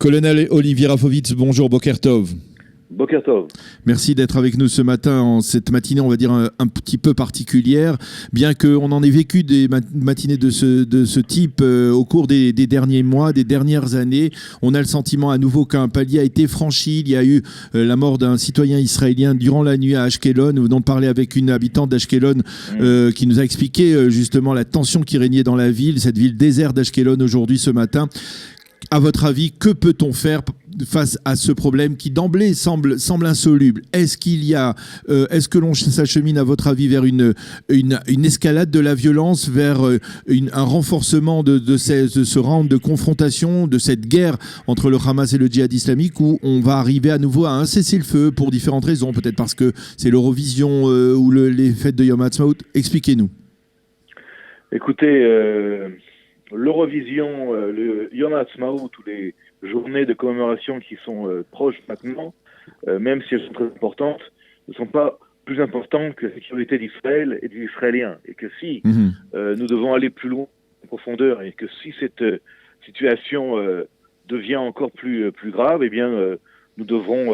Colonel Olivier Rafovitz, bonjour, Boker Tov. Boker Tov. Merci d'être avec nous ce matin, en cette matinée, on va dire, un petit peu particulière, bien qu'on en ait vécu des matinées de ce type au cours des derniers mois, des dernières années. On a le sentiment à nouveau qu'un palier a été franchi. Il y a eu la mort d'un citoyen israélien durant la nuit à Ashkelon. Nous venons de parler avec une habitante d'Ashkelon qui nous a expliqué justement la tension qui régnait dans la ville, cette ville déserte d'Ashkelon aujourd'hui, ce matin. À votre avis, que peut-on faire face à ce problème qui d'emblée semble insoluble? Est-ce que l'on s'achemine à votre avis vers une escalade de la violence, vers un renforcement de ce round de confrontation, de cette guerre entre le Hamas et le djihad islamique, où on va arriver à nouveau à un cessez-le-feu pour différentes raisons, peut-être parce que c'est l'Eurovision ou les fêtes de Yom Ha'atzmaut? Expliquez-nous. Écoutez, l'Eurovision, le Yom Ha'atzmaut ou les journées de commémoration qui sont proches maintenant, même si elles sont très importantes, ne sont pas plus importantes que la sécurité d'Israël et des Israéliens. Et que si nous devons aller plus loin en profondeur et que si cette situation devient encore plus grave, eh bien nous devons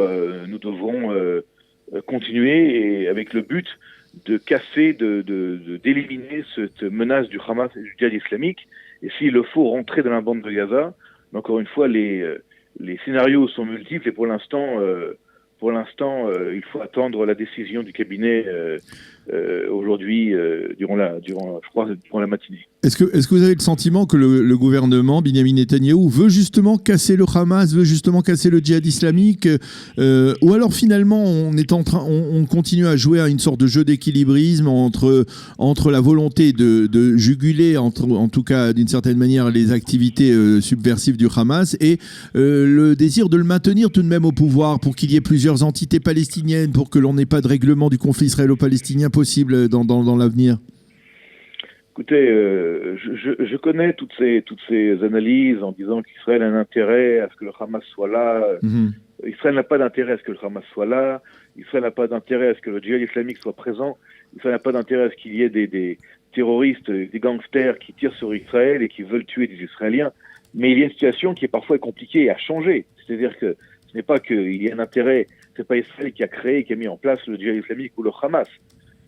continuer et avec le but de casser, d'éliminer cette menace du Hamas et du djihad islamique. Et s'il le faut, rentrer dans la bande de Gaza. Mais encore une fois, les scénarios sont multiples et pour l'instant, il faut attendre la décision du cabinet aujourd'hui, durant la matinée. Est-ce que vous avez le sentiment que le gouvernement, Binyamin Netanyahou, veut justement casser le Hamas, veut justement casser le djihad islamique, ou alors finalement on continue à jouer à une sorte de jeu d'équilibrisme entre la volonté de juguler, en tout cas d'une certaine manière, les activités subversives du Hamas et le désir de le maintenir tout de même au pouvoir pour qu'il y ait plusieurs entités palestiniennes, pour que l'on n'ait pas de règlement du conflit israélo-palestinien possible dans l'avenir? Écoutez, je connais toutes ces analyses en disant qu'Israël a un intérêt à ce que le Hamas soit là. Israël n'a pas d'intérêt à ce que le Hamas soit là. Israël n'a pas d'intérêt à ce que le djihad islamique soit présent. Israël n'a pas d'intérêt à ce qu'il y ait des terroristes, des gangsters qui tirent sur Israël et qui veulent tuer des Israéliens. Mais il y a une situation qui est parfois compliquée à changer. C'est-à-dire que ce n'est pas qu'il y a un intérêt, c'est pas Israël qui a créé, qui a mis en place le djihad islamique ou le Hamas.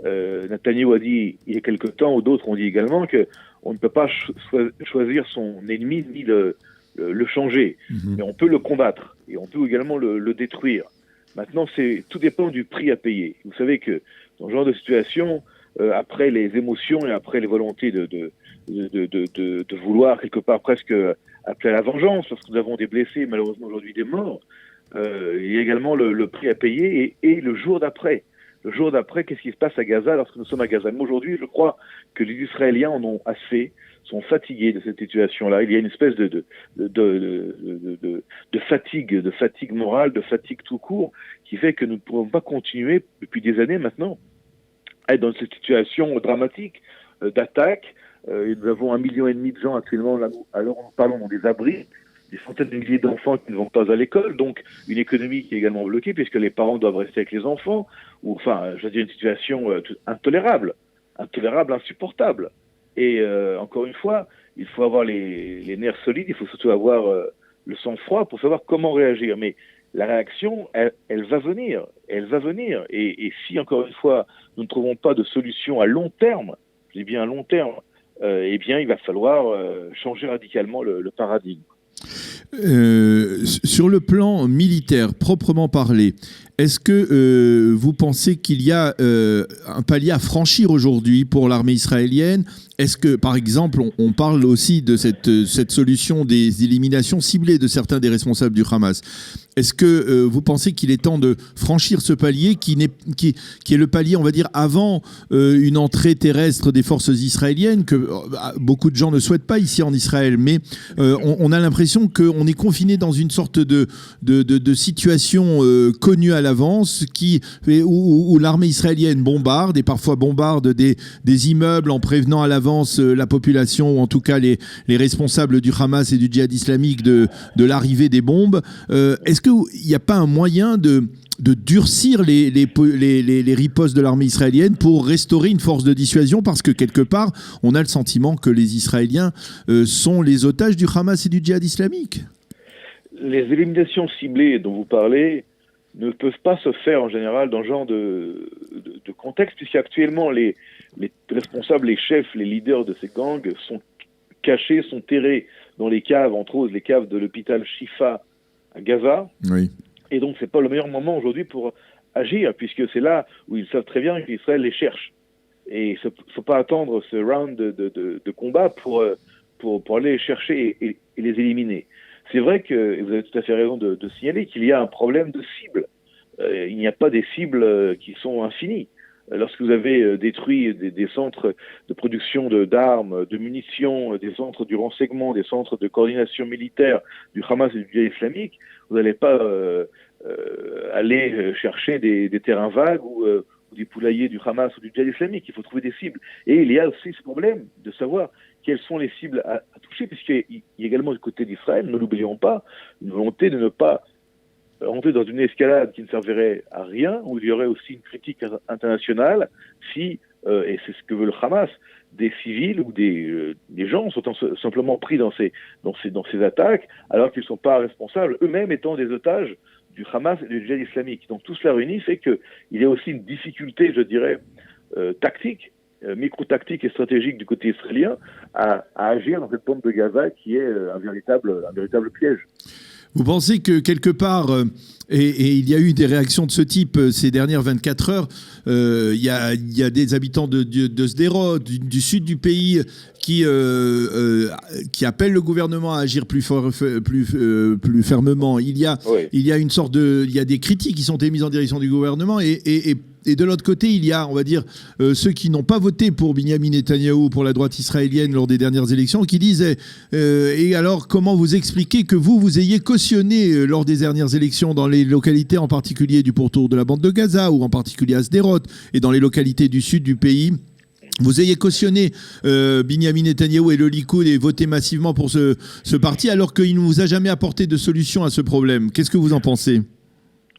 Netanyahou a dit il y a quelque temps, ou d'autres ont dit également, qu'on ne peut pas choisir son ennemi ni le changer. Mais on peut le combattre et on peut également le détruire. Maintenant, tout dépend du prix à payer. Vous savez que dans ce genre de situation, après les émotions et après les volontés de vouloir quelque part presque appeler à la vengeance, parce que nous avons des blessés et malheureusement aujourd'hui des morts, il y a également le prix à payer et le jour d'après. Le jour d'après, qu'est-ce qui se passe à Gaza lorsque nous sommes à Gaza? Mais aujourd'hui, je crois que les Israéliens en ont assez, sont fatigués de cette situation-là. Il y a une espèce de fatigue morale, de fatigue tout court, qui fait que nous ne pouvons pas continuer depuis des années maintenant à être dans cette situation dramatique d'attaque. Nous avons 1,5 million de gens actuellement, alors nous parlons dans des abris, des centaines de milliers d'enfants qui ne vont pas à l'école, donc une économie qui est également bloquée puisque les parents doivent rester avec les enfants, ou enfin, je veux dire, une situation intolérable, insupportable. Et encore une fois, il faut avoir les nerfs solides, il faut surtout avoir le sang-froid pour savoir comment réagir. Mais la réaction, elle va venir. Et si, encore une fois, nous ne trouvons pas de solution à long terme, je dis bien à long terme, eh bien, il va falloir changer radicalement le paradigme. Sur le plan militaire, proprement parlé, est-ce que vous pensez qu'il y a un palier à franchir aujourd'hui pour l'armée israélienne? Est-ce que, par exemple, on parle aussi de cette solution des éliminations ciblées de certains des responsables du Hamas? Est-ce que vous pensez qu'il est temps de franchir ce palier qui est le palier, on va dire, avant une entrée terrestre des forces israéliennes que beaucoup de gens ne souhaitent pas ici en Israël, mais on a l'impression qu'on est confiné dans une sorte de situation connue à l'avance où l'armée israélienne bombarde et parfois bombarde des immeubles en prévenant à l'avance la population ou en tout cas les responsables du Hamas et du djihad islamique de l'arrivée des bombes. Est-ce qu'il n'y a pas un moyen de durcir les ripostes de l'armée israélienne pour restaurer une force de dissuasion, parce que quelque part, on a le sentiment que les Israéliens sont les otages du Hamas et du djihad islamique? les éliminations ciblées dont vous parlez ne peuvent pas se faire en général dans ce genre de contexte, puisqu'actuellement les responsables, les chefs, les leaders de ces gangs sont cachés, sont terrés dans les caves, entre autres les caves de l'hôpital Shifa à Gaza. Oui. Et donc c'est pas le meilleur moment aujourd'hui pour agir, puisque c'est là où ils savent très bien qu'Israël les cherche. Et il ne faut pas attendre ce round de combat pour aller les chercher et les éliminer. C'est vrai que vous avez tout à fait raison de signaler qu'il y a un problème de cible. Il n'y a pas des cibles qui sont infinies. Lorsque vous avez détruit des centres de production d'armes, de munitions, des centres du renseignement, des centres de coordination militaire du Hamas et du djihad islamique, vous n'allez pas aller chercher des terrains vagues ou des poulaillers du Hamas ou du djihad islamique. Il faut trouver des cibles. Et il y a aussi ce problème de savoir quelles sont les cibles à toucher, puisqu'il y a également du côté d'Israël, ne l'oublions pas, une volonté de ne pas rentrer dans une escalade qui ne servirait à rien, où il y aurait aussi une critique internationale si, et c'est ce que veut le Hamas, des civils ou des gens sont simplement pris dans ces attaques, alors qu'ils ne sont pas responsables, eux-mêmes étant des otages du Hamas et du djihad islamique. Donc tout cela réuni fait qu'il y a aussi une difficulté, je dirais, tactique, micro-tactique et stratégique du côté israélien à agir dans cette bande de Gaza qui est un véritable piège. Vous pensez que quelque part, et il y a eu des réactions de ce type ces dernières 24 heures, il y a des habitants de Sderot, du sud du pays, qui appellent le gouvernement à agir plus fermement. Il y a une sorte il y a des critiques qui sont émises en direction du gouvernement et de l'autre côté, il y a, on va dire, ceux qui n'ont pas voté pour Binyamin Netanyahou, pour la droite israélienne lors des dernières élections, qui disaient et alors, comment vous expliquez que vous ayez cautionné lors des dernières élections dans les localités, en particulier du pourtour de la bande de Gaza, ou en particulier à Sderot, et dans les localités du sud du pays, vous ayez cautionné Binyamin Netanyahou et le Likoud et voté massivement pour ce parti, alors qu'il ne vous a jamais apporté de solution à ce problème. Qu'est-ce que vous en pensez ?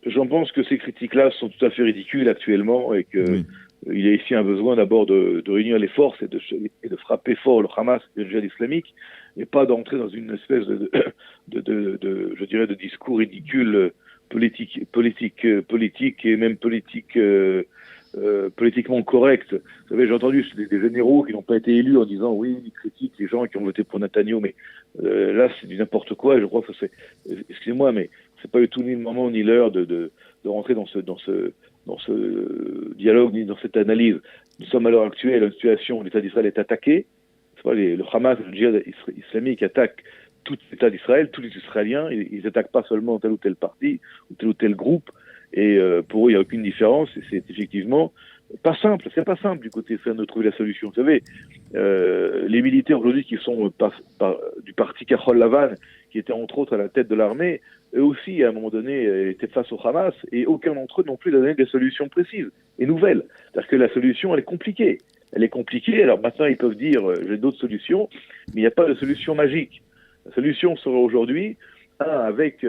J'en pense que ces critiques-là sont tout à fait ridicules actuellement et qu'il y a ici un besoin d'abord de réunir les forces et de frapper fort le Hamas et le djihad islamique et pas d'entrer dans une espèce je dirais, de discours ridicule politique et même politiquement correct. Vous savez, j'ai entendu des généraux qui n'ont pas été élus en disant oui, ils critiquent les gens qui ont voté pour Netanyahou, mais là c'est du n'importe quoi. Et je crois que excusez-moi, mais c'est pas du tout ni le moment ni l'heure de rentrer dans ce dialogue ni dans cette analyse. Nous sommes à l'heure actuelle dans une situation où l'État d'Israël est attaqué. Le Hamas, le djihad islamique attaque tout l'État d'Israël, tous les Israéliens. Ils n'attaquent pas seulement tel ou tel parti ou tel groupe. Et pour eux, il n'y a aucune différence. Et c'est effectivement pas simple. C'est pas simple du côté israélien de trouver la solution. Vous savez, les militaires aujourd'hui qui sont du parti Kahol Lavan, qui étaient entre autres à la tête de l'armée, eux aussi, à un moment donné, étaient face au Hamas, et aucun d'entre eux non plus n'a donné des solutions précises et nouvelles. C'est-à-dire que la solution, elle est compliquée. Elle est compliquée, alors maintenant ils peuvent dire j'ai d'autres solutions, mais il n'y a pas de solution magique. La solution sera aujourd'hui, avec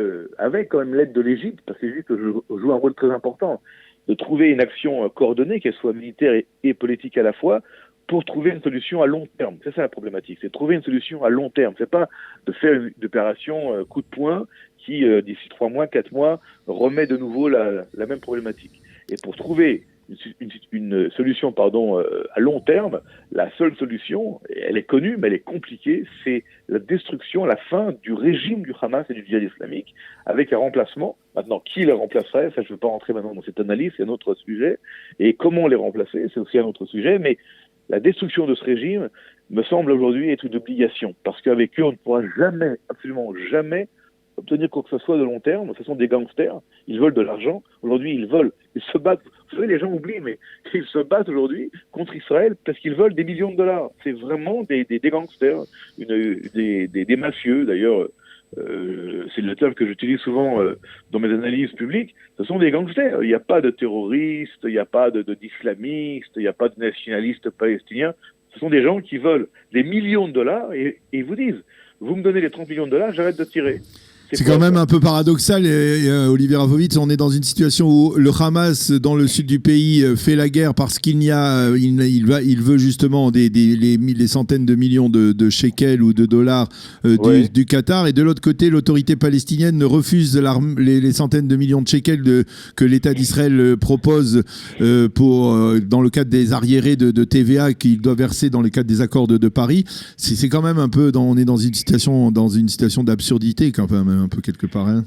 quand même l'aide de l'Égypte, parce que l'Égypte joue un rôle très important, de trouver une action coordonnée, qu'elle soit militaire et politique à la fois, pour trouver une solution à long terme. C'est ça la problématique, c'est de trouver une solution à long terme. C'est pas de faire une opération coup de poing qui, d'ici 3 mois, 4 mois, remet de nouveau la même problématique. Et pour trouver une solution à long terme, la seule solution, elle est connue, mais elle est compliquée, c'est la destruction, la fin du régime du Hamas et du djihad islamique, avec un remplacement. Maintenant, qui les remplacerait? Ça, je ne veux pas rentrer maintenant dans cette analyse, c'est un autre sujet. Et comment les remplacer? C'est aussi un autre sujet, mais la destruction de ce régime me semble aujourd'hui être une obligation, parce qu'avec eux, on ne pourra jamais, absolument jamais, obtenir quoi que ce soit de long terme. Ce sont des gangsters, ils veulent de l'argent. Aujourd'hui, ils se battent. Vous savez, les gens oublient, mais ils se battent aujourd'hui contre Israël parce qu'ils veulent des millions de dollars. C'est vraiment des gangsters, des mafieux. D'ailleurs, c'est le terme que j'utilise souvent dans mes analyses publiques. Ce sont des gangsters. Il n'y a pas de terroristes, il n'y a pas d'islamistes, il n'y a pas de nationalistes palestiniens. Ce sont des gens qui veulent des millions de dollars et ils vous disent, vous me donnez les 30 millions de dollars, j'arrête de tirer. C'est quand même un peu paradoxal, Olivier Rafovitz. On est dans une situation où le Hamas, dans le sud du pays, fait la guerre parce qu'il veut justement les centaines de millions de shekels ou de dollars du Qatar. Et de l'autre côté, l'autorité palestinienne refuse les centaines de millions de shekels que l'État d'Israël propose dans le cadre des arriérés de TVA qu'il doit verser dans le cadre des accords de Paris. C'est quand même un peu, on est dans une situation d'absurdité quand même. Un peu quelque part. Hein.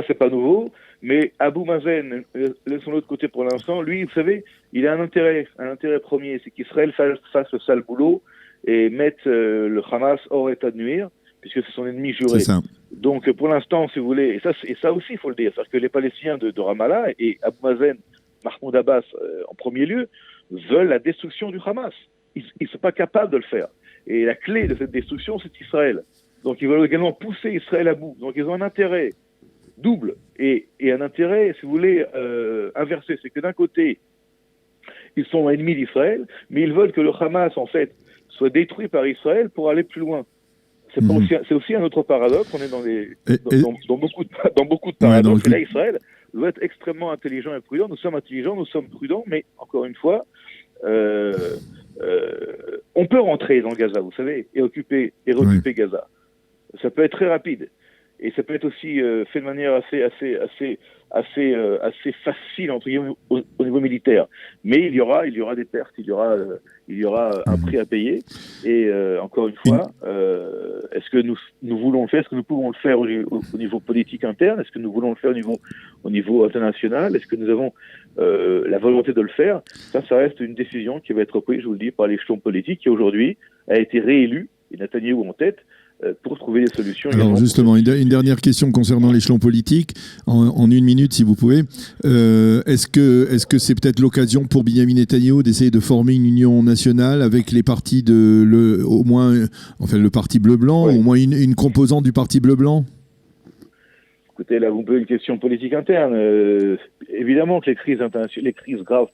C'est pas nouveau, mais Abou Mazen, laissons l'autre côté pour l'instant, lui, vous savez, il a un intérêt premier, c'est qu'Israël fasse le sale boulot et mette le Hamas hors état de nuire, puisque c'est son ennemi juré. C'est ça. Donc pour l'instant, si vous voulez, et ça aussi il faut le dire, c'est-à-dire que les Palestiniens de Ramallah et Abou Mazen, Mahmoud Abbas en premier lieu, veulent la destruction du Hamas. Ils ne sont pas capables de le faire. Et la clé de cette destruction, c'est Israël. Donc ils veulent également pousser Israël à bout. Donc ils ont un intérêt double et un intérêt, si vous voulez, inversé. C'est que d'un côté, ils sont ennemis d'Israël, mais ils veulent que le Hamas, en fait, soit détruit par Israël pour aller plus loin. C'est aussi un autre paradoxe. On est dans beaucoup de paradoxes. Et là, Israël doit être extrêmement intelligent et prudent. Nous sommes intelligents, nous sommes prudents, mais encore une fois, on peut rentrer dans Gaza, vous savez, et recupérer Gaza. Ça peut être très rapide et ça peut être aussi fait de manière assez facile entre guillemets au niveau militaire. Mais il y aura des pertes, il y aura un prix à payer. Et encore une fois, est-ce que nous voulons le faire? Est-ce que nous pouvons le faire au niveau politique interne? Est-ce que nous voulons le faire au niveau international? Est-ce que nous avons la volonté de le faire? Ça reste une décision qui va être prise, je vous le dis, par l'échelon politique qui aujourd'hui a été réélu, et Netanyahou en tête, pour trouver des solutions. Alors justement, une dernière question concernant l'échelon politique, en une minute si vous pouvez. Est-ce que c'est peut-être l'occasion pour Benyamin Netanyahou d'essayer de former une union nationale avec les partis le parti bleu-blanc, au moins une composante du parti bleu-blanc? Écoutez, là, vous me posez une question politique interne. Évidemment que les crises graves,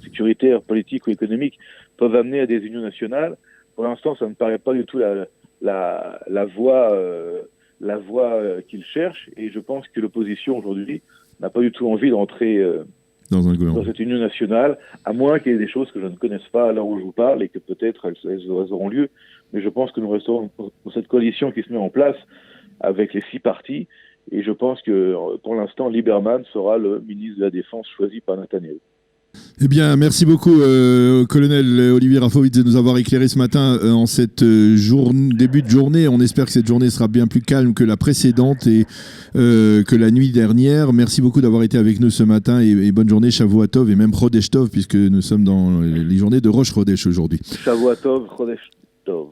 sécuritaires, politiques ou économiques peuvent amener à des unions nationales. Pour l'instant, ça ne me paraît pas du tout la voie qu'il cherche, et je pense que l'opposition aujourd'hui n'a pas du tout envie d'entrer dans cette union nationale, à moins qu'il y ait des choses que je ne connaisse pas à l'heure où je vous parle et que peut-être elles auront lieu. Mais je pense que nous resterons dans cette coalition qui se met en place avec les 6 partis, et je pense que pour l'instant Lieberman sera le ministre de la Défense choisi par Netanyahou. Eh bien, merci beaucoup, colonel Olivier Rafovitz, de nous avoir éclairé ce matin en cette début de journée. On espère que cette journée sera bien plus calme que la précédente et que la nuit dernière. Merci beaucoup d'avoir été avec nous ce matin et bonne journée, Shavua Tov, et même Chodesh Tov, puisque nous sommes dans les journées de Rosh Chodesh aujourd'hui. Shavua Tov, Chodesh Tov.